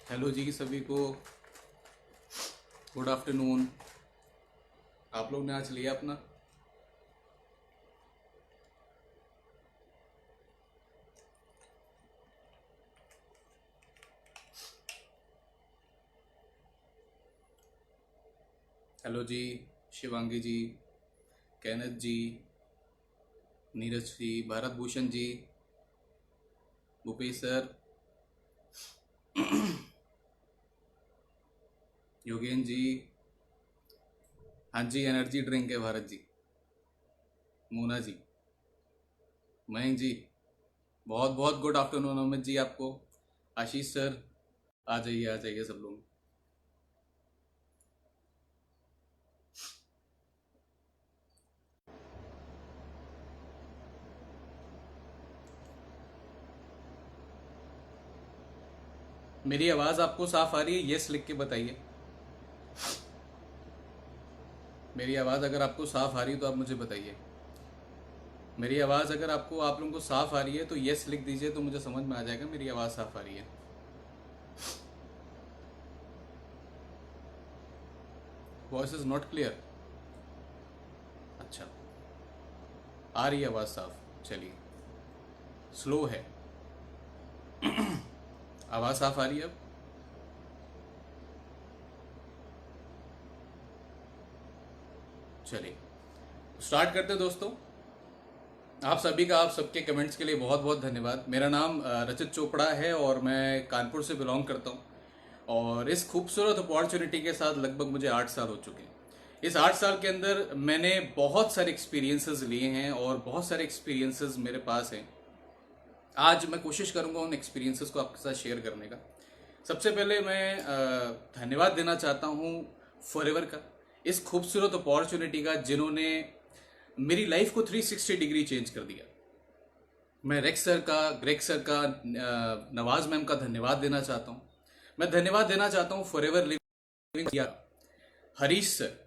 Hello जी सभी को। Good afternoon. आप लोग ने आज लिया अपना? हेलो जी, शिवांगी जी, कैनत जी, नीरज जी, भारत भूषण जी, भूपेश सर, योगेन जी। हाँ जी, एनर्जी ड्रिंक है भारत जी। मोना जी, मयंक जी, बहुत बहुत गुड आफ्टरनून अमित जी आपको। आशीष सर, आ जाइए सब लोग। मेरी आवाज़ आपको साफ आ रही है? यस लिख के बताइए। मेरी आवाज़ अगर आपको साफ आ रही है तो आप मुझे बताइए। मेरी आवाज़ अगर आपको आप लोगों को साफ आ रही है तो यस लिख दीजिए, तो मुझे समझ में आ जाएगा मेरी आवाज़ साफ आ रही है। Voice is not clear. अच्छा, आ रही है आवाज़ साफ। चलिए, स्लो है। आवाज़ साफ आ रही है अब? चलिए, स्टार्ट करते हैं दोस्तों। आप सभी का, आप सबके कमेंट्स के लिए बहुत बहुत धन्यवाद। मेरा नाम रचित चोपड़ा है और मैं कानपुर से बिलोंग करता हूँ। और इस खूबसूरत अपॉर्चुनिटी के साथ लगभग मुझे 8 साल हो चुके हैं। इस 8 साल के अंदर मैंने बहुत सारे एक्सपीरियंसेस लिए हैं और बहुत सारे एक्सपीरियंसेस मेरे पास हैं। आज मैं कोशिश करूंगा उन एक्सपीरियंसेस को आपके साथ शेयर करने का। सबसे पहले मैं धन्यवाद देना चाहता हूँ फॉरएवर का, इस खूबसूरत अपॉर्चुनिटी का, जिन्होंने मेरी लाइफ को 360 डिग्री चेंज कर दिया। मैं ग्रेक सर का, नवाज मैम का धन्यवाद देना चाहता हूँ। मैं धन्यवाद देना चाहता हूँ forever living India, Harish sir,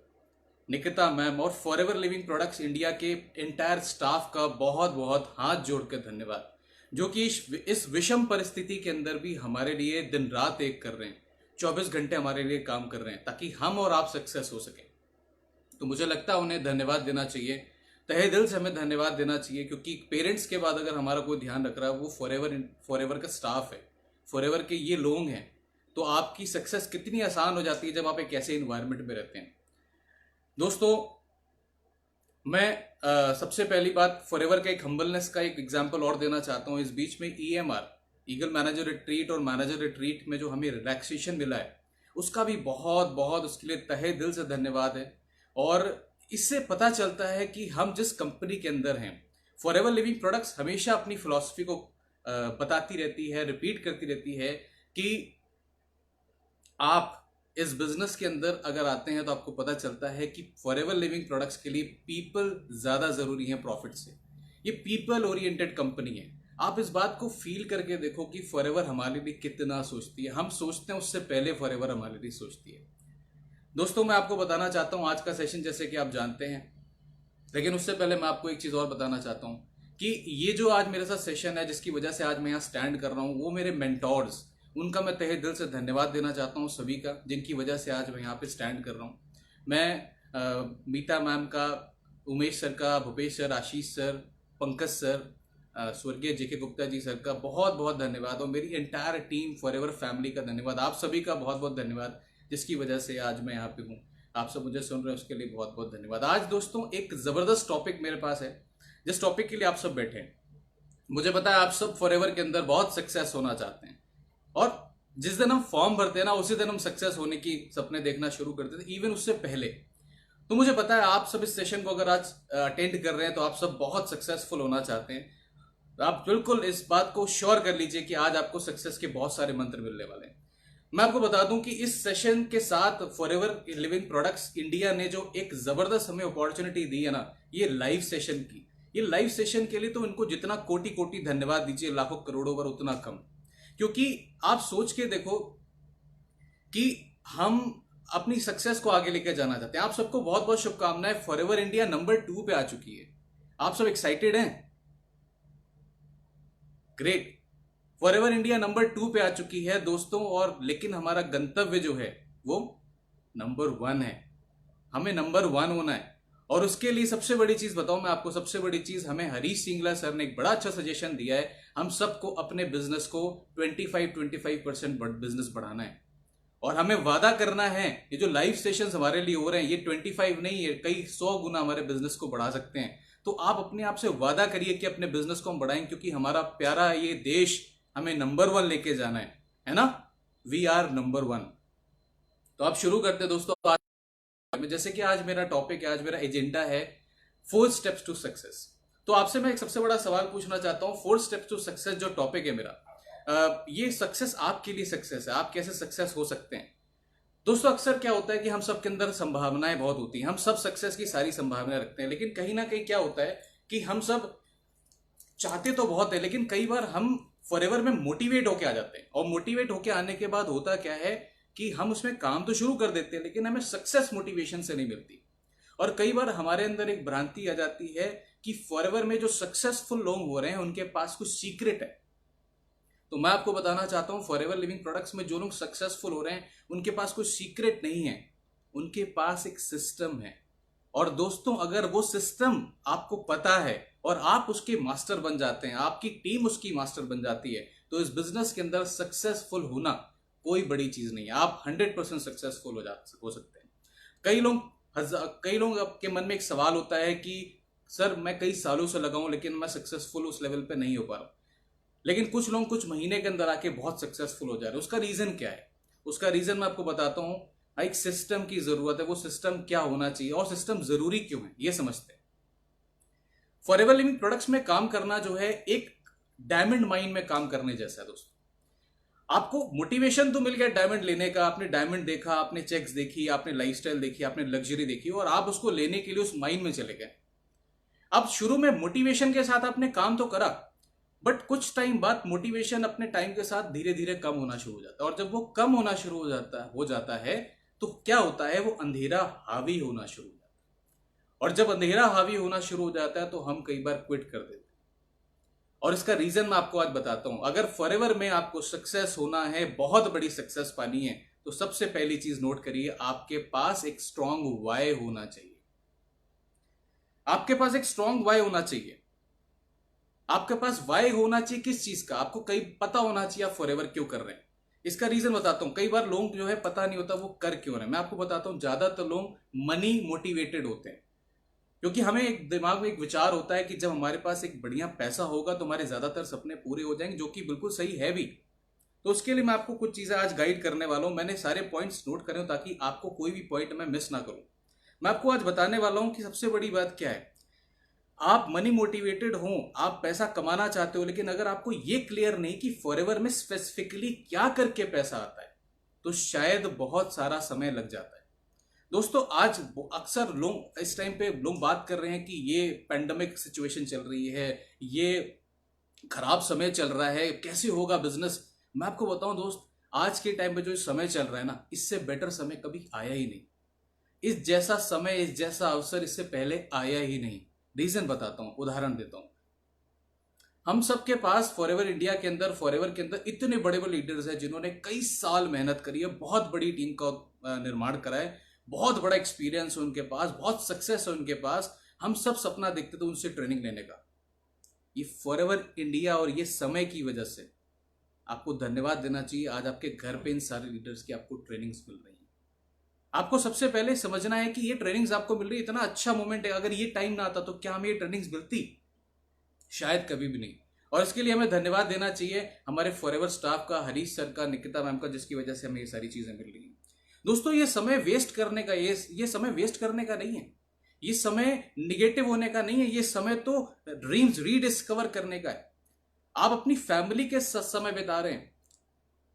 Nikita ma'am और फॉरएवर लिविंग प्रोडक्ट्स इंडिया के एंटायर स्टाफ का बहुत बहुत हाथ जोड़ कर धन्यवाद, जो कि इस विषम परिस्थिति के अंदर भी हमारे लिए दिन रात एक कर रहे हैं, 24 घंटे हमारे लिए काम कर रहे हैं ताकि हम और आप सक्सेस हो सके। तो मुझे लगता है उन्हें धन्यवाद देना चाहिए, तहे दिल से हमें धन्यवाद देना चाहिए, क्योंकि पेरेंट्स के बाद अगर हमारा कोई ध्यान रख रहा है वो फॉरएवर का स्टाफ है, फॉरएवर के ये लोग हैं। तो आपकी सक्सेस कितनी आसान हो जाती है जब आप एक ऐसे इन्वायरमेंट में रहते हैं। दोस्तों, मैं सबसे पहली बात फॉरएवर का एक हम्बलनेस का एक एग्जांपल और देना चाहता हूँ। इस बीच में ईएमआर, ईगल मैनेजर रिट्रीट और मैनेजर रिट्रीट में जो हमें रिलैक्सेशन मिला है, उसका भी बहुत बहुत उसके लिए तहे दिल से धन्यवाद है। और इससे पता चलता है कि हम जिस कंपनी के अंदर हैं, फॉरएवर लिविंग प्रोडक्ट्स हमेशा अपनी फिलॉसफी को बताती रहती है, रिपीट करती रहती है कि आप इस बिजनेस के अंदर अगर आते हैं तो आपको पता चलता है कि फॉरएवर लिविंग प्रोडक्ट्स के लिए पीपल ज्यादा जरूरी है प्रॉफिट से। ये पीपल ओरिएंटेड कंपनी है। आप इस बात को फील करके देखो कि फॉरएवर हमारे लिए कितना सोचती है। हम सोचते हैं उससे पहले फॉरएवर हमारे लिए सोचती है। दोस्तों, मैं आपको बताना चाहता हूं आज का सेशन जैसे कि आप जानते हैं, लेकिन उससे पहले मैं आपको एक चीज और बताना चाहता हूं कि ये जो आज मेरे साथ सेशन है, जिसकी वजह से आज मैं यहाँ स्टैंड कर रहा हूँ, वो मेरे मेंटोर्स, उनका मैं तहे दिल से धन्यवाद देना चाहता हूँ सभी का, जिनकी वजह से आज मैं यहाँ पे स्टैंड कर रहा हूँ। मैं मीता मैम का, उमेश सर का, भूपेश सर, आशीष सर, पंकज सर, स्वर्गीय जेके गुप्ता जी सर का बहुत बहुत धन्यवाद, और मेरी एंटायर टीम फॉरएवर फैमिली का धन्यवाद। आप सभी का बहुत बहुत धन्यवाद, जिसकी वजह से आज मैं यहाँ पे हूँ। आप सब मुझे सुन रहे हैं उसके लिए बहुत बहुत धन्यवाद। आज दोस्तों एक जबरदस्त टॉपिक मेरे पास है, जिस टॉपिक के लिए आप सब बैठे हैं। मुझे पता है आप सब फॉरएवर के अंदर बहुत सक्सेस होना चाहते हैं, और जिस दिन हम फॉर्म भरते हैं ना, उसी दिन हम सक्सेस होने की सपने देखना शुरू करते थे, इवन उससे पहले। तो मुझे पता है आप सब इस सेशन को अगर आज अटेंड कर रहे हैं तो आप सब बहुत सक्सेसफुल होना चाहते हैं। तो आप बिल्कुल इस बात को श्योर कर लीजिए कि आज आपको सक्सेस के बहुत सारे मंत्र मिलने वाले हैं। मैं आपको बता दूं कि इस सेशन के साथ फॉरएवर लिविंग प्रोडक्ट्स इंडिया ने जो एक जबरदस्त हमें अपॉर्चुनिटी दी है ना, ये लाइव सेशन की, ये लाइव सेशन के लिए तो इनको जितना कोटि कोटि धन्यवाद दीजिए, लाखों करोड़ों बार उतना कम। क्योंकि आप सोच के देखो कि हम अपनी सक्सेस को आगे लेकर जाना चाहते हैं। आप सबको बहुत बहुत शुभकामनाएं। फॉरएवर इंडिया नंबर 2 पे आ चुकी है। आप सब एक्साइटेड हैं? ग्रेट। फॉरएवर इंडिया नंबर 2 पे आ चुकी है दोस्तों, और लेकिन हमारा गंतव्य जो है वो नंबर 1 है। हमें नंबर 1 होना है। और उसके लिए सबसे बड़ी चीज बताऊं मैं आपको, सबसे बड़ी चीज हमें हरीश सिंगला सर ने एक बड़ा अच्छा सजेशन दिया है। हम सबको अपने बिजनेस को 25% बिजनेस बढ़ाना है, और हमें वादा करना है ये जो लाइव सेशंस हमारे लिए हो रहे हैं ये 25 नहीं है, कई 100 गुना हमारे बिजनेस को बढ़ा सकते हैं। तो आप अपने आप से वादा करिए कि अपने बिजनेस को हम बढ़ाएं, क्योंकि हमारा प्यारा ये देश हमें नंबर 1 लेके जाना है ना। We are number 1। तो आप शुरू करते हैं दोस्तों। आज जैसे कि आज मेरा टॉपिक है, आज मेरा एजेंडा है 4 स्टेप्स टू सक्सेस। तो आपसे मैं एक सबसे बड़ा सवाल पूछना चाहता हूं। 4 स्टेप्स टू सक्सेस जो टॉपिक है मेरा, ये सक्सेस आपके लिए सक्सेस है। आप कैसे सक्सेस हो सकते हैं दोस्तों? अक्सर क्या होता है कि हम सबके अंदर संभावनाएं बहुत होती हैं, हम सब सक्सेस की सारी संभावनाएं रखते हैं, लेकिन कहीं ना कहीं क्या होता है कि हम सब चाहते तो बहुत है, लेकिन कई बार हम फॉरएवर में मोटिवेट होके आ जाते हैं, और मोटिवेट होके आने के बाद होता क्या है कि हम उसमें काम तो शुरू कर देते हैं, लेकिन हमें सक्सेस मोटिवेशन से नहीं मिलती। और कई बार हमारे अंदर एक भ्रांति आ जाती है कि फॉरएवर में जो सक्सेसफुल लोग हो रहे हैं उनके पास कुछ सीक्रेट है। तो मैं आपको बताना चाहता हूं, फॉरएवर लिविंग प्रोडक्ट्स में जो लोग सक्सेसफुल हो रहे हैं उनके पास कुछ सीक्रेट नहीं है, उनके पास एक सिस्टम है। और दोस्तों, अगर वो सिस्टम आपको पता है और आप उसके मास्टर बन जाते हैं, आपकी टीम उसकी मास्टर बन जाती है, तो इस बिजनेस के अंदर सक्सेसफुल होना कोई बड़ी चीज नहीं है। आप 100% सक्सेसफुल हो सकते हैं। कई लोग आपके मन में एक सवाल होता है कि सर मैं कई सालों से लगा हूं लेकिन मैं सक्सेसफुल उस लेवल पे नहीं हो पा रहा। लेकिन कुछ लोग कुछ महीने के अंदर आके बहुत सक्सेसफुल हो जा रहे हैं। उसका रीजन क्या है? उसका रीजन मैं आपको बताता हूं। एक सिस्टम की जरूरत है। वो सिस्टम क्या होना चाहिए और सिस्टम जरूरी क्यों है, ये समझते हैं। फॉरएवर लिविंग प्रोडक्ट्स में काम करना जो है एक डायमंड माइन में काम करने जैसा है दोस्तों। आपको मोटिवेशन तो मिल गया डायमंड लेने का, आपने डायमंड देखा, आपने चेक्स देखी, आपने लाइफस्टाइल देखी, आपने लग्जरी देखी, और आप उसको लेने के लिए उस माइन में चले गए। अब शुरू में मोटिवेशन के साथ आपने काम तो करा, बट कुछ टाइम बाद मोटिवेशन अपने टाइम के साथ धीरे धीरे कम होना शुरू हो जाता है, और जब वो कम होना शुरू हो जाता है तो क्या होता है, वो अंधेरा हावी होना शुरू हो जाता है। और जब अंधेरा हावी होना शुरू हो जाता है तो हम कई बार क्विट कर देते हैं। और इसका रीजन मैं आपको आज बताता हूं। अगर फॉरएवर में आपको सक्सेस होना है, बहुत बड़ी सक्सेस पानी है, तो सबसे पहली चीज नोट करिए, आपके पास एक स्ट्रांग वाई होना चाहिए। आपके पास एक स्ट्रांग वाई होना चाहिए। आपके पास वाई होना चाहिए किस चीज का? आपको कई पता होना चाहिए आप फॉरएवर क्यों कर रहे हैं। इसका रीजन बताता हूं। कई बार लोग जो है पता नहीं होता वो कर क्यों रहे हैं। मैं आपको बताता हूं, ज्यादातर लोग मनी मोटिवेटेड होते हैं, क्योंकि हमें एक दिमाग में एक विचार होता है कि जब हमारे पास एक बढ़िया पैसा होगा तो हमारे ज्यादातर सपने पूरे हो जाएंगे, जो कि बिल्कुल सही है भी। तो उसके लिए मैं आपको कुछ चीजें आज गाइड करने वाला हूं। मैंने सारे पॉइंट्स नोट करे ताकि आपको कोई भी पॉइंट मैं मिस ना करूं। मैं आपको आज बताने वाला हूं कि सबसे बड़ी बात क्या है। आप मनी मोटिवेटेड हो, आप पैसा कमाना चाहते हो, लेकिन अगर आपको ये क्लियर नहीं कि फॉरएवर में स्पेसिफिकली क्या करके पैसा आता है, तो शायद बहुत सारा समय लग जाता है। दोस्तों, आज अक्सर लोग इस टाइम पे लोग बात कर रहे हैं कि ये पैंडेमिक सिचुएशन चल रही है, ये खराब समय चल रहा है, कैसे होगा बिजनेस। मैं आपको बताऊं दोस्त, आज के टाइम पे जो समय चल रहा है ना, इससे बेटर समय कभी आया ही नहीं। इस जैसा समय, इस जैसा अवसर इससे पहले आया ही नहीं। रीजन बताता हूं, उदाहरण देता हूं। हम सबके पास फॉरएवर इंडिया के अंदर, फॉरएवर के अंदर इतने बड़े बड़े लीडर्स हैं जिन्होंने कई साल मेहनत करी है, बहुत बड़ी टीम का निर्माण करा है, बहुत बड़ा एक्सपीरियंस है उनके पास, बहुत सक्सेस है उनके पास। हम सब सपना देखते थे उनसे ट्रेनिंग लेने का। ये फॉरएवर इंडिया और ये समय की वजह से आपको धन्यवाद देना चाहिए। आज आपके घर पे इन सारे लीडर्स की आपको ट्रेनिंग्स मिल रही है। आपको सबसे पहले समझना है कि ये ट्रेनिंग्स आपको मिल रही है, इतना अच्छा मोमेंट है। अगर ये टाइम ना आता तो क्या हमें ये ट्रेनिंग्स मिलती? शायद कभी भी नहीं। और इसके लिए हमें धन्यवाद देना चाहिए हमारे फॉरएवर स्टाफ का, हरीश सर का, निकिता मैम का, जिसकी वजह से हमें ये सारी चीजें मिल रही हैं। दोस्तों, ये समय वेस्ट करने का, ये समय वेस्ट करने का नहीं है, ये समय निगेटिव होने का नहीं है, ये समय तो ड्रीम्स रीडिस्कवर करने का है। आप अपनी फैमिली के साथ समय बिता रहे हैं,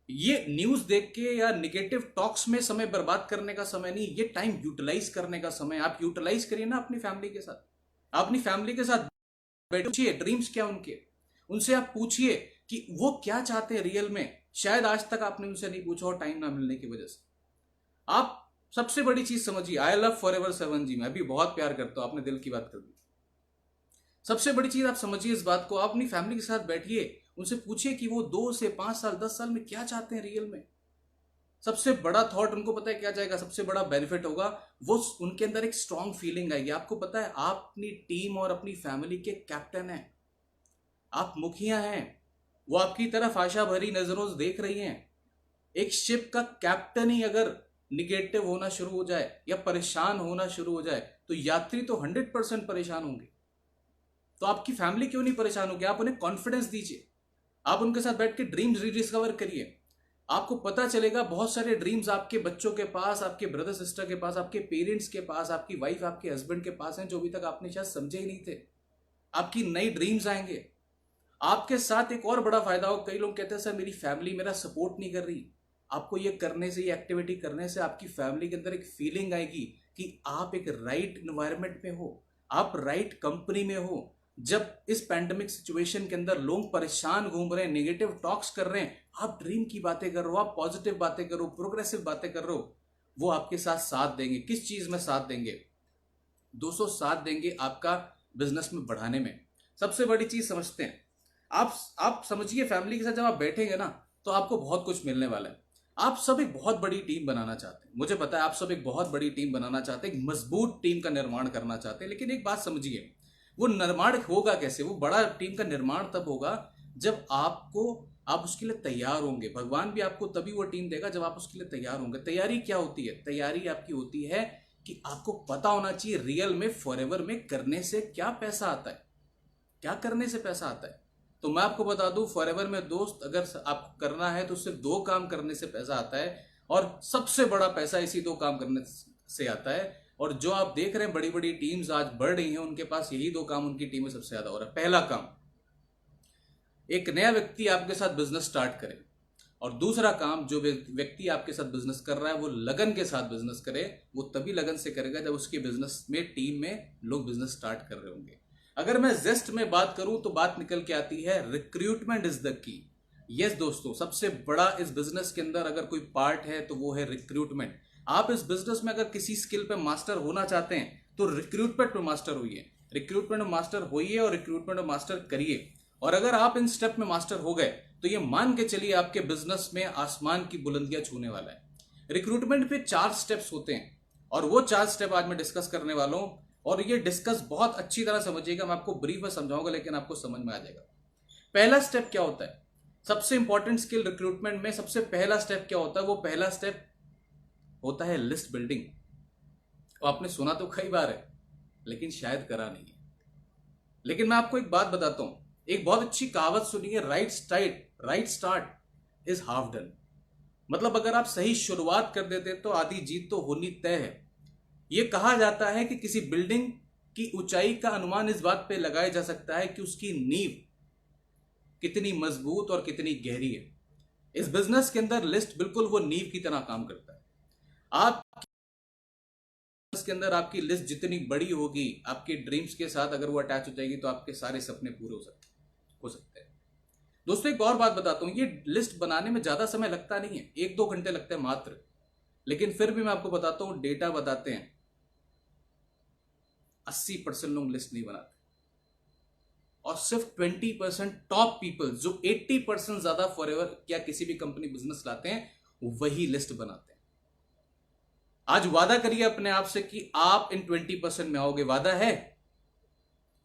ये न्यूज देख के या निगेटिव टॉक्स में समय बर्बाद करने का समय नहीं, ये टाइम यूटिलाइज करने का समय। आप यूटिलाइज करिए ना अपनी फैमिली के साथ। आप अपनी फैमिली के साथ बैठिए, ड्रीम्स क्या उनके, उनसे आप पूछिए कि वो क्या चाहते हैं रियल में। शायद आज तक आपने उनसे नहीं पूछा और टाइम ना मिलने की वजह से। आप सबसे बड़ी चीज समझिए, आई लव फॉरएवर 7 जी, मैं भी बहुत प्यार करता हूं, आपने दिल की बात कर दी। सबसे बड़ी चीज आप समझिए इस बात को, आप अपनी फैमिली के साथ बैठिए, उनसे पूछिए कि वो 2 से 5 साल 10 साल में क्या चाहते हैं रियल में। सबसे बड़ा थॉट उनको पता है क्या जाएगा, सबसे बड़ा बेनिफिट होगा, वो उनके अंदर एक स्ट्रांग फीलिंग आएगी। आपको पता है आप अपनी टीम और अपनी फैमिली के कैप्टन हैं, आप मुखिया हैं, वो आपकी तरफ आशा भरी नजरों से देख रही हैं। एक शिप का कैप्टन ही अगर निगेटिव होना शुरू हो जाए या परेशान होना शुरू हो जाए तो यात्री तो 100% परेशान होंगे। तो आपकी फैमिली क्यों नहीं परेशान होगी? आप उन्हें कॉन्फिडेंस दीजिए, आप उनके साथ बैठ के ड्रीम्स रिडिस्कवर करिए। आपको पता चलेगा बहुत सारे ड्रीम्स आपके बच्चों के पास, आपके ब्रदर सिस्टर के पास, आपके पेरेंट्स के पास, आपकी वाइफ आपके हस्बैंड के पास हैं, जो अभी तक आपने शायद समझे ही नहीं थे। आपकी नई ड्रीम्स आएंगे। आपके साथ एक और बड़ा फायदा हो, कई लोग कहते हैं सर मेरी फैमिली मेरा सपोर्ट नहीं कर रही। आपको ये करने से, ये एक्टिविटी करने से आपकी फैमिली के अंदर एक फीलिंग आएगी कि आप एक राइट एनवायरनमेंट में हो, आप राइट कंपनी में हो। जब इस पैंडेमिक सिचुएशन के अंदर लोग परेशान घूम रहे हैं, नेगेटिव टॉक्स कर रहे हैं, आप ड्रीम की बातें कर रहे हो, आप पॉजिटिव बातें कर रहे हो, प्रोग्रेसिव बातें कर रहे हो, वो आपके साथ देंगे। किस चीज में साथ देंगे? 200 साथ देंगे आपका बिजनेस में बढ़ाने में। सबसे बड़ी चीज समझते हैं आप समझिए, फैमिली के साथ जब आप बैठेंगे ना तो आपको बहुत कुछ मिलने वाला है। आप सब एक बहुत बड़ी टीम बनाना चाहते हैं, मुझे पता है आप सब एक बहुत बड़ी टीम बनाना चाहते हैं, एक मजबूत टीम का निर्माण करना चाहते हैं। लेकिन एक बात समझिए, वो निर्माण होगा कैसे? वो बड़ा टीम का निर्माण तब होगा जब आप उसके लिए तैयार होंगे। भगवान भी आपको तभी वो टीम देगा जब आप उसके लिए तैयार होंगे। तैयारी क्या होती है? तैयारी आपकी होती है कि आपको पता होना चाहिए रियल में, फॉरएवर में करने से क्या पैसा आता है, क्या करने से पैसा आता है। तो मैं आपको बता दूं, फॉरएवर में दोस्त अगर आपको करना है तो सिर्फ 2 काम करने से पैसा आता है, और सबसे बड़ा पैसा इसी 2 काम करने से आता है। और जो आप देख रहे हैं बड़ी बड़ी टीम्स आज बढ़ रही हैं, उनके पास यही 2 काम उनकी टीम में सबसे ज्यादा हो रहा है। पहला काम, एक नया व्यक्ति आपके साथ बिजनेस स्टार्ट करे, और दूसरा काम, जो व्यक्ति आपके साथ बिजनेस कर रहा है वो लगन के साथ बिजनेस करे। वो तभी लगन से करेगा जब उसके बिजनेस में, टीम में लोग बिजनेस स्टार्ट कर रहे होंगे। अगर मैं जेस्ट में बात करूं तो बात निकल के आती है recruitment is the key. Yes दोस्तों, सबसे बड़ा इस बिजनेस के अंदर अगर कोई पार्ट है तो वो है रिक्रूटमेंट। आप इस बिजनेस में अगर किसी स्किल पे मास्टर होना चाहते हैं तो रिक्रूटमेंट में मास्टर होइए, रिक्रूटमेंट में मास्टर होइए और रिक्रूटमेंट में मास्टर करिए। और अगर आप इन स्टेप में मास्टर हो गए तो ये मान के चलिए आपके बिजनेस में आसमान की बुलंदियां छूने वाला है। रिक्रूटमेंट पे 4 स्टेप्स होते हैं और वो 4 स्टेप आज मैं डिस्कस करने वाला हूं। और ये डिस्कस बहुत अच्छी तरह समझिएगा, मैं आपको ब्रीफ में समझाऊंगा लेकिन आपको समझ में आ जाएगा। पहला स्टेप क्या होता है? सबसे इंपॉर्टेंट स्किल रिक्रूटमेंट में सबसे पहला स्टेप क्या होता है? वो पहला स्टेप होता है लिस्ट बिल्डिंग। आपने सुना तो कई बार है लेकिन शायद करा नहीं है। लेकिन मैं आपको एक बात बताता हूं, एक बहुत अच्छी कहावत सुनिए, right start is half done. मतलब अगर आप सही शुरुआत कर देते तो आधी जीत तो होनी तय है। यह कहा जाता है कि किसी बिल्डिंग की ऊंचाई का अनुमान इस बात पे लगाया जा सकता है कि उसकी नींव कितनी मजबूत और कितनी गहरी है। इस बिजनेस के अंदर लिस्ट बिल्कुल वो नींव की तरह काम करता है। आप के अंदर आपकी लिस्ट जितनी बड़ी होगी, आपके ड्रीम्स के साथ अगर वो अटैच हो जाएगी तो आपके सारे सपने पूरे हो सकते हैं। दोस्तों एक और बात बताता हूं, ये लिस्ट बनाने में ज्यादा समय लगता नहीं है, 1-2 घंटे लगते हैं मात्र। लेकिन फिर भी मैं आपको बताता हूं, डेटा बताते हैं 80% लोग लिस्ट नहीं बनाते और सिर्फ 20% टॉप पीपल जो 80% ज्यादा फॉरएवर या किसी भी कंपनी बिजनेस लाते हैं वही लिस्ट बनाते हैं। आज वादा करिए अपने आप से कि आप इन 20% में आओगे। वादा है?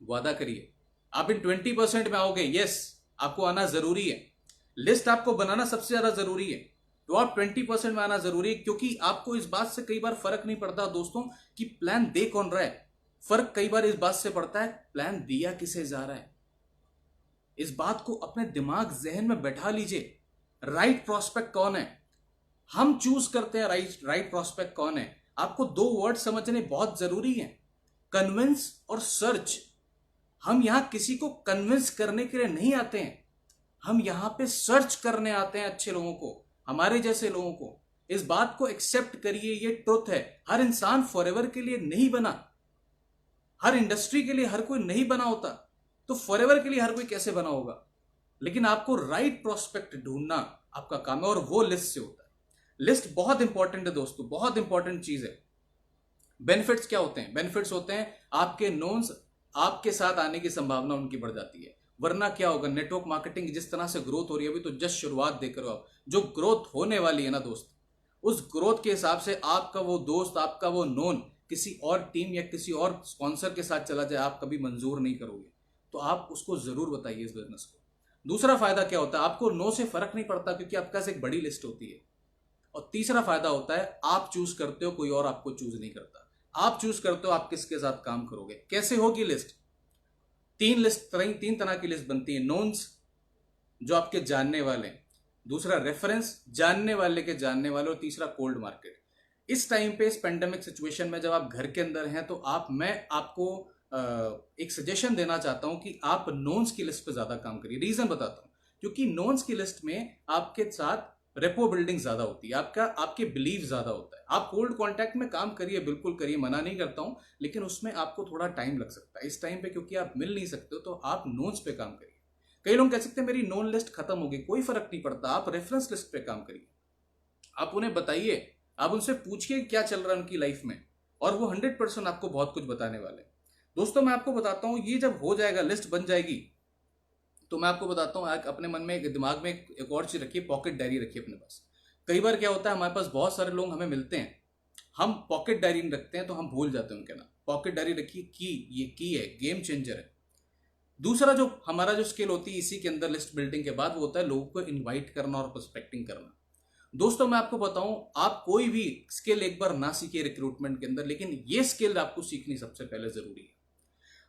वादा करिए आप इन 20% में आओगे। यस, आपको आना जरूरी है। लिस्ट आपको बनाना सबसे ज्यादा जरूरी है, तो आप 20% में आना जरूरी है। क्योंकि आपको इस बात से कई बार फर्क नहीं पड़ता दोस्तों कि प्लान दे कौन रहा है। फर्क कई बार इस बात से पड़ता है प्लान दिया किसे जा रहा है। इस बात को अपने दिमाग जहन में बैठा लीजिए। राइट प्रोस्पेक्ट कौन है? हम चूज करते हैं राइट प्रोस्पेक्ट कौन है। आपको 2 वर्ड समझने बहुत जरूरी है, कन्विंस और सर्च। हम यहां किसी को कन्विंस करने के लिए नहीं आते हैं, हम यहां पे सर्च करने आते हैं अच्छे लोगों को, हमारे जैसे लोगों को। इस बात को एक्सेप्ट करिए, ये ट्रुथ है। हर इंसान फॉरएवर के लिए नहीं बना, हर इंडस्ट्री के लिए हर कोई नहीं बना होता, तो फॉरएवर के लिए हर कोई कैसे बना होगा? लेकिन आपको राइट प्रोस्पेक्ट ढूंढना आपका काम है और वो लिस्ट से होता है। लिस्ट बहुत इंपॉर्टेंट है दोस्तों, बहुत इंपॉर्टेंट चीज है। बेनिफिट्स क्या होते हैं? बेनिफिट्स होते हैं आपके नोन्स आपके साथ आने की संभावना उनकी बढ़ जाती है, वरना क्या होगा, नेटवर्क मार्केटिंग जिस तरह से ग्रोथ हो रही है अभी तो जस्ट शुरुआत देख रहे हो आप, जो ग्रोथ होने वाली है ना दोस्त, उस ग्रोथ के हिसाब से आपका वो दोस्त, आपका वो नोन किसी और टीम या किसी और स्पॉन्सर के साथ चला जाए, आप कभी मंजूर नहीं करोगे। तो आप उसको जरूर बताइए इस बिजनेस को। दूसरा फायदा क्या होता है, आपको नो से फर्क नहीं पड़ता क्योंकि आपके पास एक बड़ी लिस्ट होती है। और तीसरा फायदा होता है आप चूज करते हो, कोई और आपको चूज नहीं करता। आप चूज करते हो आप किसके साथ काम करोगे। कैसे होगी लिस्ट? तीन तरह की लिस्ट बनती है। नोन्स, जो आपके जानने वाले हैं, दूसरा रेफरेंस, जानने वाले के जानने वाले, और तीसरा कोल्ड मार्केट। इस टाइम पे, इस पेंडेमिक सिचुएशन में जब आप घर के अंदर हैं, तो मैं आपको एक सजेशन देना चाहता हूं कि आप नोन्स की लिस्ट पे ज्यादा काम करिए। रीजन बताता हूं, क्योंकि नोन्स की लिस्ट में आपके साथ रेपो बिल्डिंग ज्यादा होती है, आपके बिलीव ज्यादा होता है। आप कोल्ड कॉन्टैक्ट में काम करिए, बिल्कुल करिए, मना नहीं करता हूं, लेकिन उसमें आपको थोड़ा टाइम लग सकता है इस टाइम पे, क्योंकि आप मिल नहीं सकते हो। तो आप नोन्स पे काम करिए। कई लोग कह सकते हैं मेरी नोन लिस्ट खत्म हो गई, कोई फर्क नहीं पड़ता, आप रेफरेंस लिस्ट पे काम करिए। आप उन्हें बताइए, आप उनसे पूछिए क्या चल रहा है उनकी लाइफ में, और वो 100% आपको बहुत कुछ बताने वाले हैं। दोस्तों मैं आपको बताता हूं, ये जब हो जाएगा, लिस्ट बन जाएगी, तो मैं आपको बताता हूं, अपने मन में, दिमाग में एक और चीज रखिए, पॉकेट डायरी रखिए अपने पास। कई बार क्या होता है, हमारे पास बहुत सारे लोग हमें मिलते हैं, हम पॉकेट डायरी नहीं रखते हैं, तो हम भूल जाते हैं उनके नाम। पॉकेट डायरी रखिए, ये की है, गेम चेंजर है। दूसरा जो हमारा जो स्किल होती है इसी के अंदर लिस्ट बिल्डिंग के बाद, वो होता है लोगों को इनवाइट करना और प्रोस्पेक्टिंग करना। दोस्तों मैं आपको बताऊं, आप कोई भी स्किल एक बार ना सीखिए रिक्रूटमेंट के अंदर, लेकिन ये स्किल आपको सीखनी सबसे पहले जरूरी है।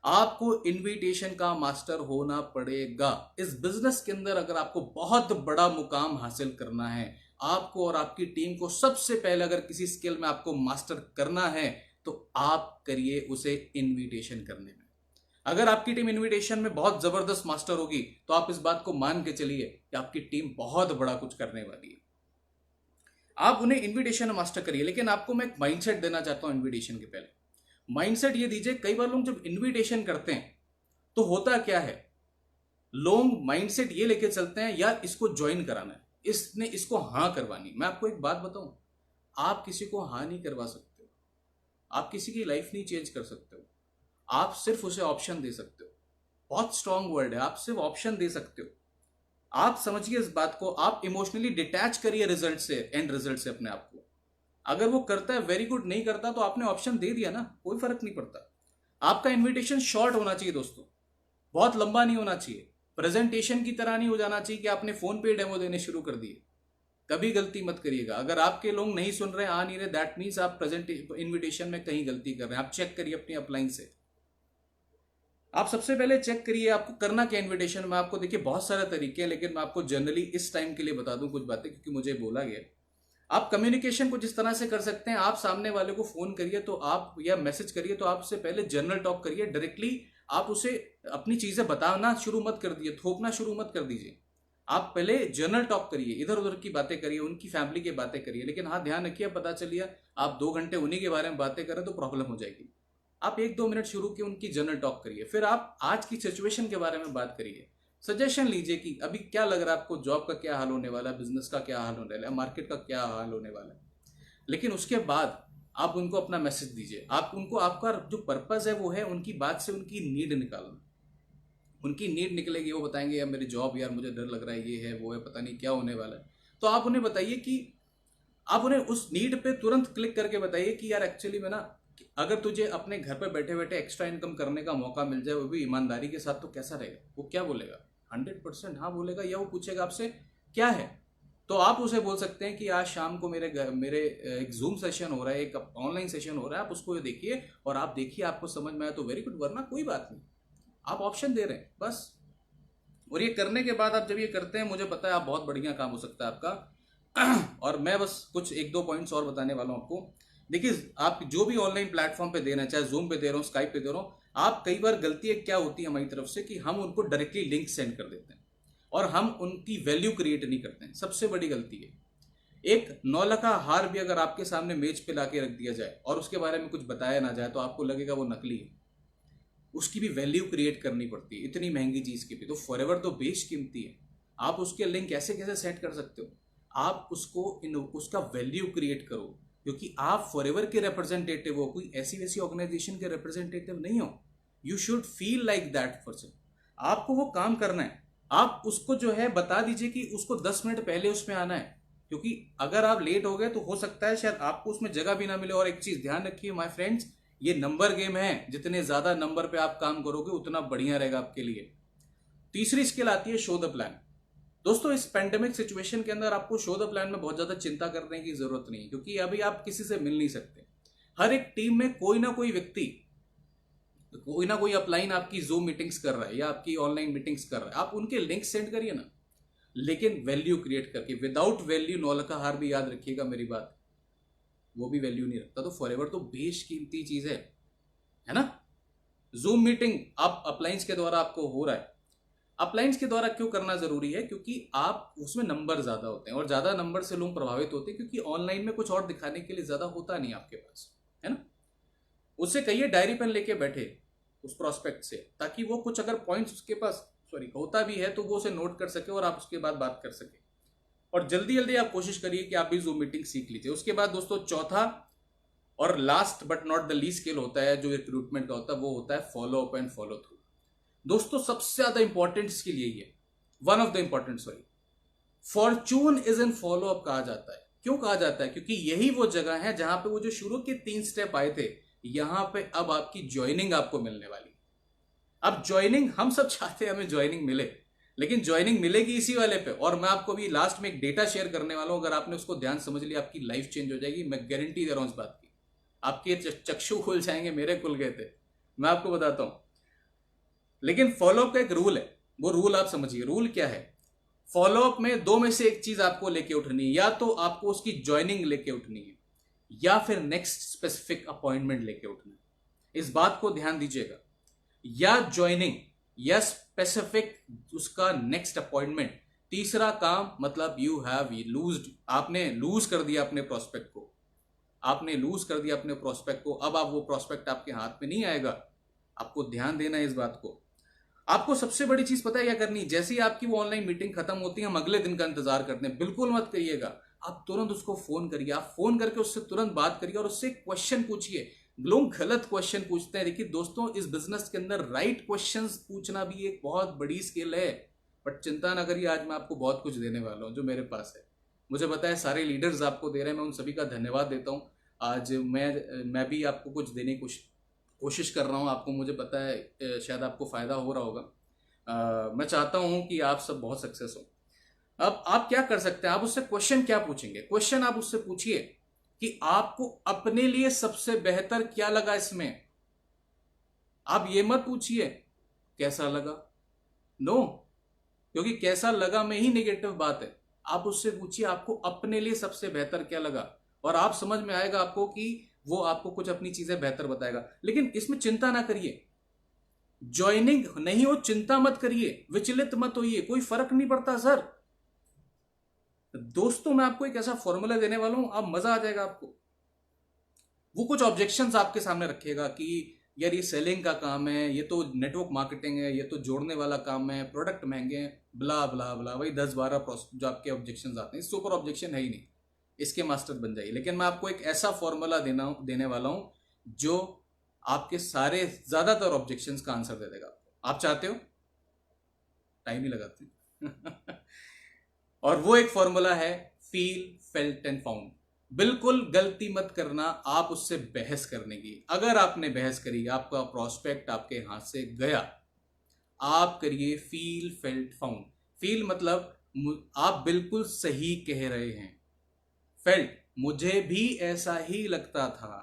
आपको इनविटेशन का मास्टर होना पड़ेगा इस बिजनेस के अंदर। अगर आपको बहुत बड़ा मुकाम हासिल करना है, आपको और आपकी टीम को सबसे पहले अगर किसी स्किल में आपको मास्टर करना है, तो आप करिए उसे इनविटेशन करने में। अगर आपकी टीम इनविटेशन में बहुत जबरदस्त मास्टर होगी, तो आप इस बात को मान के चलिए कि आपकी टीम बहुत बड़ा कुछ करने वाली है। आप उन्हें इनविटेशन में मास्टर करिए, लेकिन आपको मैं एक माइंडसेट देना चाहता हूं इनविटेशन के पहले। माइंडसेट ये दीजिए, कई बार लोग जब इनविटेशन करते हैं तो होता क्या है, लोग माइंडसेट ये लेके चलते हैं यार इसको ज्वाइन कराना है, इसको हाँ करवानी। मैं आपको एक बात बताऊं, आप किसी को हाँ नहीं करवा सकते हो, आप किसी की लाइफ नहीं चेंज कर सकते हो, आप सिर्फ उसे ऑप्शन दे सकते हो। बहुत स्ट्रांग वर्ड है, आप सिर्फ ऑप्शन दे सकते हो। आप समझिए इस बात को, आप इमोशनली डिटैच करिए रिजल्ट से, एंड रिजल्ट से अपने आप को। अगर वो करता है वेरी गुड, नहीं करता तो आपने ऑप्शन दे दिया ना, कोई फर्क नहीं पड़ता। आपका इनविटेशन शॉर्ट होना चाहिए दोस्तों, बहुत लंबा नहीं होना चाहिए। प्रेजेंटेशन की तरह नहीं हो जाना चाहिए कि आपने फोन पे डेमो देने शुरू कर दिए। कभी गलती मत करिएगा। अगर आपके लोग नहीं सुन रहे, आ नहीं रहे, दैट मीन्स आप इनविटेशन में कहीं गलती कर रहे हैं। आप चेक करिए अपनी अपलाइन से। आप सबसे पहले चेक करिए आपको करना क्या इनविटेशन में। आपको देखिए बहुत सारे तरीके हैं, लेकिन मैं आपको जनरली इस टाइम के लिए बता दूं कुछ बातें, क्योंकि मुझे बोला गया। आप कम्युनिकेशन को जिस तरह से कर सकते हैं, आप सामने वाले को फोन करिए तो आप, या मैसेज करिए तो आपसे पहले जनरल टॉक करिए डायरेक्टली। आप उसे अपनी चीजें बताना शुरू मत कर दीजिए, थोपना शुरू मत कर दीजिए। आप पहले जनरल टॉक करिए, इधर उधर की बातें करिए, उनकी फैमिली की बातें करिए। लेकिन हाँ ध्यान रखिए, पता चलिए आप 2 घंटे उन्हीं के बारे में बातें करें तो प्रॉब्लम हो जाएगी। आप 1-2 मिनट शुरू किए, उनकी जनरल टॉक करिए, फिर आप आज की सिचुएशन के बारे में बात करिए। सजेशन लीजिए कि अभी क्या लग रहा है आपको, जॉब का क्या हाल होने वाला है, बिजनेस का क्या हाल होने वाला है, मार्केट का क्या हाल होने वाला है। लेकिन उसके बाद आप उनको अपना मैसेज दीजिए। आप उनको, आपका जो पर्पस है वो है उनकी बात से उनकी नीड निकालना। उनकी नीड निकलेगी, वो बताएंगे यार मेरी जॉब, यार मुझे डर लग रहा है, ये है वो है, पता नहीं क्या होने वाला है। तो आप उन्हें बताइए कि आप उन्हें उस नीड पे तुरंत क्लिक करके बताइए कि यार एक्चुअली में ना, अगर तुझे अपने घर पे बैठे बैठे एक्स्ट्रा इनकम करने का मौका मिल जाए, वो भी ईमानदारी के साथ, तो कैसा रहेगा। वो क्या बोलेगा, 100% हाँ बोलेगा, या वो पूछेगा आपसे क्या है। तो आप उसे बोल सकते हैं कि आज शाम को मेरे एक जूम सेशन हो रहा है, एक ऑनलाइन सेशन हो रहा है, आप उसको देखिए और आप देखिए, आपको समझ में आया तो वेरी गुड, वरना कोई बात नहीं। आप ऑप्शन दे रहे हैं बस। और ये करने के बाद, आप जब ये करते हैं, मुझे पता है आप बहुत बढ़िया काम हो सकता है आपका। और मैं बस कुछ 1-2 पॉइंट्स और बताने वाला हूं आपको। देखिए, आप जो भी ऑनलाइन प्लेटफॉर्म पे दे रहे हैं, चाहे जूम पे दे रहे हो, स्काइप पे दे रहे हो, आप कई बार गलती क्या होती है हमारी तरफ से कि हम उनको डायरेक्टली लिंक सेंड कर देते हैं और हम उनकी वैल्यू क्रिएट नहीं करते हैं। सबसे बड़ी गलती है। एक 9 का हार भी अगर आपके सामने मेज पे लाके रख दिया जाए और उसके बारे में कुछ बताया ना जाए, तो आपको लगेगा वो नकली है। उसकी भी वैल्यू क्रिएट करनी पड़ती है, इतनी महंगी चीज की भी। तो फॉरएवर तो बेशकीमती है। आप उसके लिंक कैसे कैसे सेट कर सकते हो, आप उसको उसका वैल्यू क्रिएट करो, क्योंकि आप फॉरएवर के रिप्रेजेंटेटिव हो, कोई ऐसी वैसी ऑर्गेनाइजेशन के रिप्रेजेंटेटिव नहीं हो। You should feel like that person. आपको वो काम करना है। आप उसको जो है बता दीजिए कि उसको 10 मिनट पहले उसमें आना है, क्योंकि अगर आप लेट हो गए तो हो सकता है शायद आपको उसमें जगह भी ना मिले। और एक चीज ध्यान रखिए माय फ्रेंड्स, ये नंबर गेम है, जितने ज्यादा नंबर पे आप काम करोगे उतना बढ़िया रहेगा आपके लिए। तीसरी स्किल आती है शो द प्लान। दोस्तों इस पेंडेमिक सिचुएशन के अंदर आपको शो द प्लान में बहुत ज्यादा चिंता करने की जरूरत नहीं है, क्योंकि अभी आप किसी से मिल नहीं सकते। हर एक टीम में कोई ना कोई व्यक्ति, कोई ना कोई अपलाइन आपकी जूम मीटिंग्स कर रहा है या आपकी ऑनलाइन मीटिंग्स कर रहा है, आप उनके लिंक सेंड करिए ना, लेकिन वैल्यू क्रिएट करके। विदाउट वैल्यू नौल का हार भी, याद रखिएगा मेरी बात, वो भी वैल्यू नहीं रखता। तो फॉरएवर तो बेशकीमती चीज है ना। जूम मीटिंग आप अपलाइंस के द्वारा आपको हो रहा है। अपलाइंस के द्वारा क्यों करना जरूरी है? क्योंकि आप उसमें नंबर ज्यादा होते हैं और ज्यादा नंबर से लोग प्रभावित होते हैं, क्योंकि ऑनलाइन में कुछ और दिखाने के लिए ज्यादा होता नहीं आपके पास, है ना। उससे कहिए डायरी पेन लेके बैठे उस प्रोस्पेक्ट से, ताकि वो कुछ अगर पॉइंट्स उसके पास होता भी है तो वो उसे नोट कर सके और आप उसके बाद बात कर सके। और जल्दी जल्दी आप कोशिश करिए कि आप भी जूम मीटिंग सीख लीजिए। उसके बाद दोस्तों चौथा और last but not the least skill होता है जो रिक्रूटमेंट का होता है, वो होता है follow up and follow through. दोस्तों सबसे ज्यादा इंपॉर्टेंट स्किल यही है, one of the important, sorry, Fortune is in follow up कहा जाता है। क्यों कहा जाता है? क्योंकि यही वो जगह है जहां पे वो जो शुरू के 3 स्टेप आए थे, यहां पे अब आपकी ज्वाइनिंग आपको मिलने वाली। अब ज्वाइनिंग हम सब चाहते हैं हमें ज्वाइनिंग मिले, लेकिन ज्वाइनिंग मिलेगी इसी वाले पे। और मैं आपको भी लास्ट में एक डेटा शेयर करने वाला हूं, अगर आपने उसको ध्यान समझ लिया आपकी लाइफ चेंज हो जाएगी, मैं गारंटी दे रहा हूं इस बात की। आपके चक्षु खुल जाएंगे, मेरे खुल गए थे, मैं आपको बताता हूं। लेकिन फॉलोअप का एक रूल है, वो रूल आप समझिए। रूल क्या है? फॉलोअप में 2 में से एक चीज आपको लेके उठनी है, या तो आपको उसकी ज्वाइनिंग लेके उठनी है या फिर नेक्स्ट स्पेसिफिक अपॉइंटमेंट लेके उठना है। इस बात को ध्यान दीजिएगा, या ज्वाइनिंग या स्पेसिफिक उसका नेक्स्ट अपॉइंटमेंट। तीसरा काम मतलब यू हैव लूज्ड, आपने लूज कर दिया अपने प्रोस्पेक्ट को, आपने लूज कर दिया अपने प्रोस्पेक्ट को। अब आप वो प्रोस्पेक्ट आपके हाथ में नहीं आएगा, आपको ध्यान देना है इस बात को। आपको सबसे बड़ी चीज पता है क्या करनी? जैसे ही आपकी वो ऑनलाइन मीटिंग खत्म होती है, हम अगले दिन का इंतजार करते हैं। बिल्कुल मत करिएगा, आप तुरंत उसको फोन करिए, आप फोन करके उससे तुरंत बात करिए और उससे क्वेश्चन पूछिए। लोग गलत क्वेश्चन पूछते हैं। देखिए दोस्तों, इस बिजनेस के अंदर राइट क्वेश्चंस पूछना भी एक बहुत बड़ी स्किल है। बट चिंता ना करिए, आज मैं आपको बहुत कुछ देने वाला हूं जो मेरे पास है। मुझे पता है सारे लीडर्स आपको दे रहे हैं, मैं उन सभी का धन्यवाद देता हूं। आज मैं भी आपको कुछ देने की कोशिश कर रहा हूं आपको, मुझे पता है शायद आपको फायदा हो रहा होगा। मैं चाहता हूं कि आप सब बहुत सक्सेस हो। अब आप क्या कर सकते हैं? आप उससे क्वेश्चन क्या पूछेंगे? क्वेश्चन आप उससे पूछिए कि आपको अपने लिए सबसे बेहतर क्या लगा इसमें। आप ये मत पूछिए कैसा लगा, नो, क्योंकि कैसा लगा में ही नेगेटिव बात है। आप उससे पूछिए आपको अपने लिए सबसे बेहतर क्या लगा, और आप समझ में आएगा आपको कि वो आपको कुछ अपनी चीजें बेहतर बताएगा। लेकिन इसमें चिंता ना करिए, ज्वाइनिंग नहीं हो चिंता मत करिए, विचलित मत होइए, कोई फर्क नहीं पड़ता सर। दोस्तों मैं आपको एक ऐसा फॉर्मूला देने वाला हूं, आप मजा आ जाएगा आपको। वो कुछ ऑब्जेक्शंस आपके सामने रखेगा कि यार ये सेलिंग का काम है, ये तो नेटवर्क मार्केटिंग है, ये तो जोड़ने वाला काम है, प्रोडक्ट महंगे हैं, ब्ला ब्ला ब्ला, वही 10-12 जो आपके ऑब्जेक्शंस आते हैं। इससे ऊपर ऑब्जेक्शन है ही नहीं, इसके मास्टर बन जाइए। लेकिन मैं आपको एक ऐसा फॉर्मूला देने वाला हूं जो आपके सारे ज्यादातर ऑब्जेक्शंस का आंसर दे देगा। आप चाहते हो? टाइम ही लगाते और वो एक फॉर्मूला है फील, फेल्ट एंड फाउंड। बिल्कुल गलती मत करना आप उससे बहस करने की। अगर आपने बहस करी, आपका प्रोस्पेक्ट आपके हाथ से गया, आप करिए फील, फेल्ट, फाउंड। फील मतलब आप बिल्कुल सही कह रहे हैं, फेल्ट मुझे भी ऐसा ही लगता था,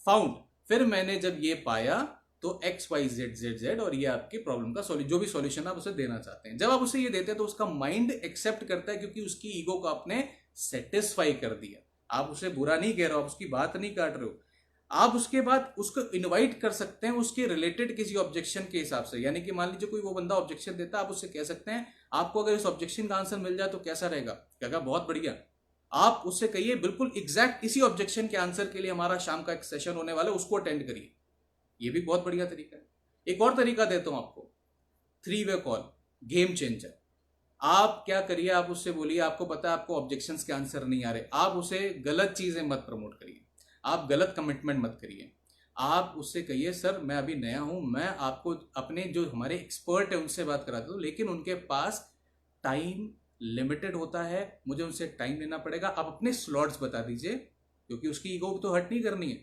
फाउंड फिर मैंने जब ये पाया तो XYZ और ये आपकी प्रॉब्लम का जो भी सॉल्यूशन आप उसे देना चाहते हैं। जब आप उसे ये देते हैं तो उसका माइंड एक्सेप्ट करता है, क्योंकि उसकी ईगो को आपने सेटिस्फाई कर दिया। आप उसे बुरा नहीं कह रहे हो, आप उसकी बात नहीं काट रहे हो। आप उसके बाद उसको इनवाइट कर सकते हैं उसके रिलेटेड किसी ऑब्जेक्शन के हिसाब से। यानी कि मान लीजिए कोई वो बंदा ऑब्जेक्शन देता है, आप उससे कह सकते हैं आपको अगर इस ऑब्जेक्शन का आंसर मिल जाए तो कैसा रहेगा? क्या बहुत बढ़िया। आप उससे कहिए बिल्कुल एग्जैक्ट इसी ऑब्जेक्शन के आंसर के लिए हमारा शाम का एक सेशन होने वाला है, उसको अटेंड करिए। ये भी बहुत बढ़िया तरीका है। एक और तरीका देता हूं आपको, 3-वे कॉल, गेम चेंजर। आप क्या करिए, आप उससे बोलिए आपको पता है आपको ऑब्जेक्शंस के आंसर नहीं आ रहे, आप उसे गलत चीजें मत प्रमोट करिए, आप गलत कमिटमेंट मत करिए। आप उससे कहिए सर मैं अभी नया हूं, मैं आपको अपने जो हमारे एक्सपर्ट है उनसे बात कराता हूँ, लेकिन उनके पास टाइम लिमिटेड होता है, मुझे उनसे टाइम लेना पड़ेगा। आप अपने स्लॉट्स बता दीजिए, क्योंकि उसकी ईगो तो हर्ट नहीं करनी है।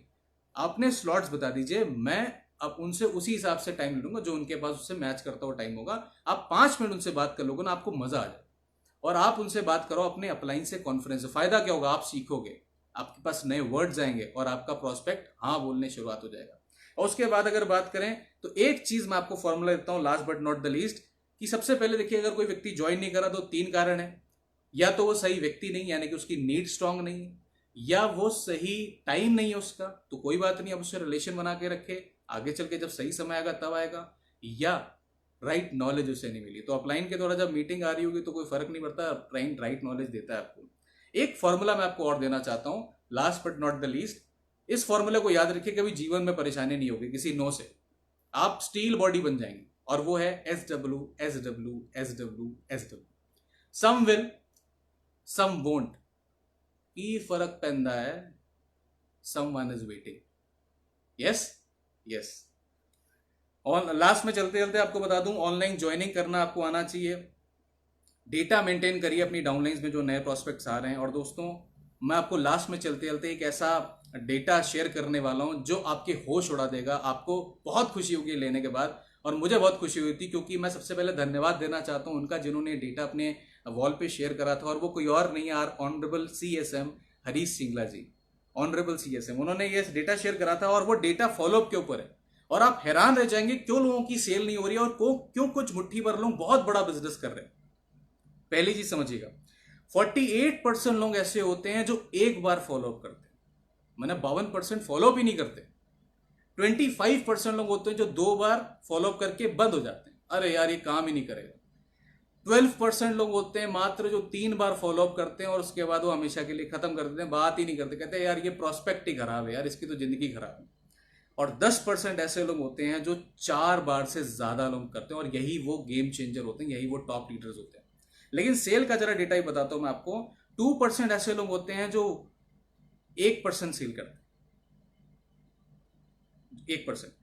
अपने स्लॉट्स बता दीजिए, मैं अब उनसे उसी हिसाब से टाइम ले लूंगा जो उनके पास उससे मैच करता हुआ टाइम होगा। आप 5 मिनट उनसे बात कर लोगे ना, आपको मजा आ जाए। और आप उनसे बात करो अपने अपलाइन से कॉन्फ्रेंस से। फायदा क्या होगा, आप सीखोगे, आपके पास नए वर्ड्स आएंगे और आपका प्रोस्पेक्ट हाँ बोलने शुरुआत हो जाएगा। और उसके बाद अगर बात करें तो एक चीज मैं आपको फॉर्मूला देता हूं last but not the least, कि सबसे पहले देखिए अगर कोई व्यक्ति ज्वाइन नहीं करा तो 3 कारण है। या तो वो सही व्यक्ति नहीं, यानी कि उसकी नीड स्ट्रांग नहीं है, या वो सही टाइम नहीं है उसका, तो कोई बात नहीं, अब उससे रिलेशन बना के रखे, आगे चल के जब सही समय आएगा तब आएगा। या राइट नॉलेज उसे नहीं मिली, तो अपलाइन के द्वारा जब मीटिंग आ रही होगी तो कोई फर्क नहीं पड़ता, अपलाइन राइट नॉलेज देता है आपको। एक फॉर्मूला मैं आपको और देना चाहता हूं last but not the least. इस फॉर्मूले को याद रखिए, कभी जीवन में परेशानी नहीं होगी किसी नो से, आप स्टील बॉडी बन जाएंगे। और वो है SW। Some will some won't, की फर्क पैंदा है, someone is waiting. Yes yes. और लास्ट में चलते चलते आपको बता दूं, ऑनलाइन ज्वाइनिंग करना आपको आना चाहिए। डेटा मेंटेन करिए अपनी डाउनलाइंस में जो नए प्रोस्पेक्ट्स आ रहे हैं। और दोस्तों मैं आपको लास्ट में चलते चलते एक ऐसा डेटा शेयर करने वाला हूं जो आपके होश उड़ा देगा। आपको बहुत खुशी होगी लेने के बाद, और मुझे बहुत खुशी हुई थी, क्योंकि मैं सबसे पहले धन्यवाद देना चाहता हूं उनका जिन्होंने डेटा अपने वॉल पे शेयर करा था। और वो कोई और नहीं यार, ऑनरेबल CSM हरीश सिंगला जी, ऑनरेबल CSM, उन्होंने ये डेटा शेयर करा था। और वो डेटा फॉलोअप के ऊपर है। और आप हैरान रह जाएंगे क्यों लोगों की सेल नहीं हो रही है, और क्यों कुछ मुट्ठी भर लोग बहुत बड़ा बिजनेस कर रहे हैं। पहली चीज समझिएगा, 48% लोग ऐसे होते हैं जो एक बार फॉलोअप करते हैं, मैंने 52% फॉलोअप ही नहीं करते। 25% लोग होते हैं जो 2 बार फॉलोअप करके बंद हो जाते हैं, अरे यार ये काम ही नहीं करेगा। 12% लोग होते हैं मात्र जो 3 बार फॉलोअप करते हैं और उसके बाद वो हमेशा के लिए खत्म कर देते हैं, बात ही नहीं करते, कहते हैं यार ये प्रोस्पेक्ट ही खराब है यार, इसकी तो जिंदगी खराब है। और 10% ऐसे लोग होते हैं जो 4 बार से ज्यादा लोग करते हैं, और यही वो गेम चेंजर होते हैं, यही वो टॉप लीडर्स होते हैं। लेकिन सेल का जरा डेटा ही बताता हूं मैं आपको। 2% ऐसे लोग होते हैं जो 1% सेल करते हैं, 1%।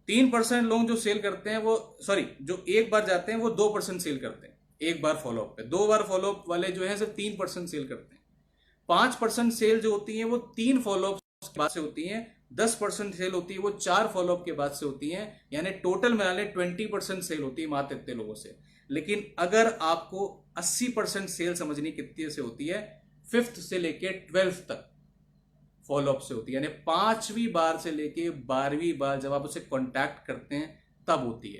3% लोग जो सेल करते हैं वो, सॉरी, जो एक बार जाते हैं वो 2% सेल करते हैं एक बार फॉलोअप पे। 2 बार फॉलोअप वाले जो है सिर्फ 3% सेल करते हैं। 5% सेल जो होती है वो 3 फॉलोअप के बाद से होती है। 10% सेल होती है वो 4 फॉलोअप के बाद से होती है। यानी टोटल मिला ले 20% सेल होती है मात्र इतने लोगों से। लेकिन अगर आपको 80% सेल समझनी कितने से होती है, 5th से लेके 12th तक फॉलोअप से होती है। यानी 5वीं बार से लेके 12वीं बार जब आप उसे कांटेक्ट करते हैं तब होती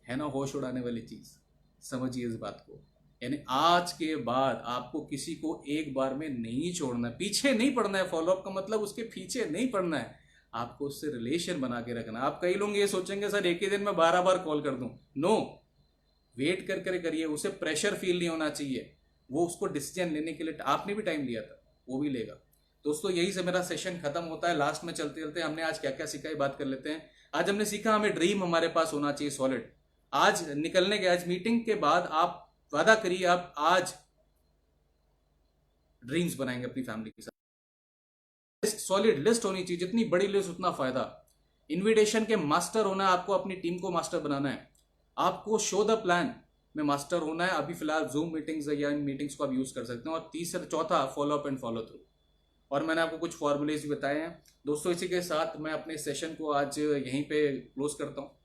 है ना होश उड़ाने वाली चीज। समझिए इस बात को। यानी आज के बाद आपको किसी को एक बार में नहीं छोड़ना है, पीछे नहीं पड़ना है। फॉलोअप का मतलब उसके पीछे नहीं पड़ना है, आपको उससे रिलेशन बना के रखना। आप कई लोग ये सोचेंगे सर एक ही दिन में 12 बार कॉल कर दूं, नो, वेट कर कर करिए। उसे प्रेशर फील नहीं होना चाहिए, वो उसको डिसीजन लेने के लिए आपने भी टाइम लिया था, वो भी लेगा। दोस्तों यही से मेरा सेशन खत्म होता है। लास्ट में चलते चलते हमने आज क्या क्या सीखा ये बात कर लेते हैं। आज हमने सीखा हमें ड्रीम हमारे पास होना चाहिए सॉलिड। आज निकलने के, आज मीटिंग के बाद आप वादा करिए आप आज ड्रीम्स बनाएंगे अपनी फैमिली के साथ। सॉलिड लिस्ट होनी चाहिए, जितनी बड़ी लिस्ट उतना फायदा। इन्विटेशन के मास्टर होना है आपको, अपनी टीम को मास्टर बनाना है आपको, शो द प्लान में मास्टर होना है। अभी फिलहाल जूम मीटिंग्स या इन मीटिंग्स को आप यूज कर सकते हैं। और तीसरा चौथा फॉलोअप एंड फॉलो थ्रू। और मैंने आपको कुछ फॉर्मूलेज भी बताए हैं। दोस्तों इसी के साथ मैं अपने सेशन को आज यहीं पे क्लोज करता हूँ।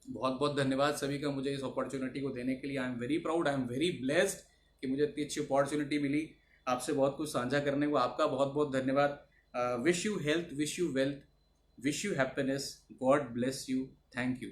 बहुत बहुत धन्यवाद सभी का मुझे इस अपॉर्चुनिटी को देने के लिए। I am very proud, I am very blessed कि मुझे इतनी अच्छी अपॉर्चुनिटी मिली आपसे बहुत कुछ साझा करने को। आपका बहुत बहुत धन्यवाद। Wish you health, wish you wealth, wish you happiness, God bless you, thank you.